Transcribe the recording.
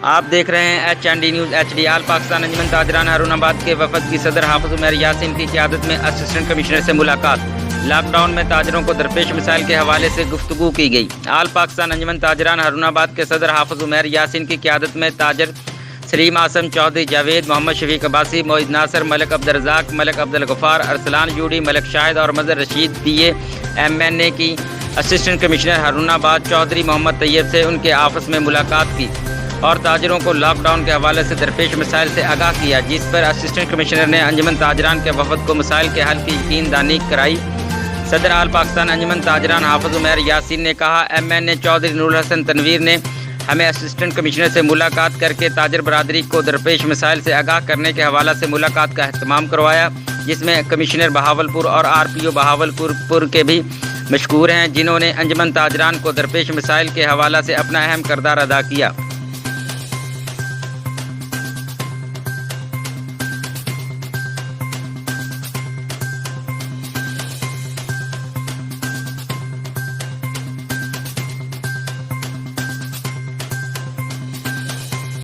آپ دیکھ رہے ہیں HND نیوز HD۔ آل پاکستان انجمن تاجران ہارون آباد کے وفد کی صدر حافظ عمیر یاسین کی قیادت میں اسسٹنٹ کمشنر سے ملاقات۔ لاک ڈاؤن میں تاجروں کو درپیش مسائل کے حوالے سے گفتگو کی گئی۔ آل پاکستان انجمن تاجران ہارون آباد کے صدر حافظ عمیر یاسین کی قیادت میں تاجر سلیم اعظم چودھری، جاوید محمد، شفیق عباسی، معید ناصر، ملک عبدالرزاق، ملک عبدالغفار، ارسلان یوڈی، ملک شاہد اور مظہر رشید PA MNA کی اسسٹنٹ کمشنر ہارون آباد چودھری محمد طیب سے ان کے آفس میں ملاقات کی اور تاجروں کو لاک ڈاؤن کے حوالے سے درپیش مسائل سے آگاہ کیا، جس پر اسسٹنٹ کمشنر نے انجمن تاجران کے وفد کو مسائل کے حل کی یقین دہانی کرائی۔ صدر آل پاکستان انجمن تاجران حافظ عمیر یاسین نے کہا، MNA چودھری نور الحسن تنویر نے ہمیں اسسٹنٹ کمشنر سے ملاقات کر کے تاجر برادری کو درپیش مسائل سے آگاہ کرنے کے حوالے سے ملاقات کا اہتمام کروایا، جس میں کمشنر بہاولپور اور RPO بہاولپور کے بھی مشکور ہیں، جنہوں نے انجمن تاجران کو درپیش مسائل کے حوالے سے اپنا اہم کردار ادا کیا۔